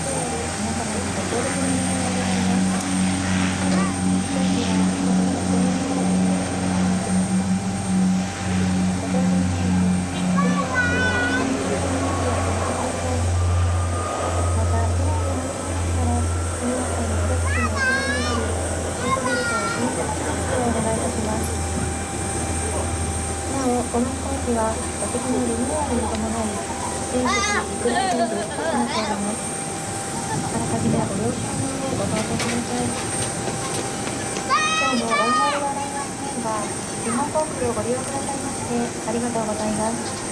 より皆様にご協力にお願いいたします。飛行機はお客様のご利用になられてご搭乗について電車バスではお見知りおきをおください。また、機内で乗り込みましたら、すみません、お座席にお座りになり、シートベルトを締めてくださいをお願いいたします。なお、この飛行機は座席のリニューアルに伴い、全席リクライニングとなっております。あらかじめご了承の上ご搭乗ください。今日もオンワールドライナースですが、日本航空をご利用くださいましてありがとうございます。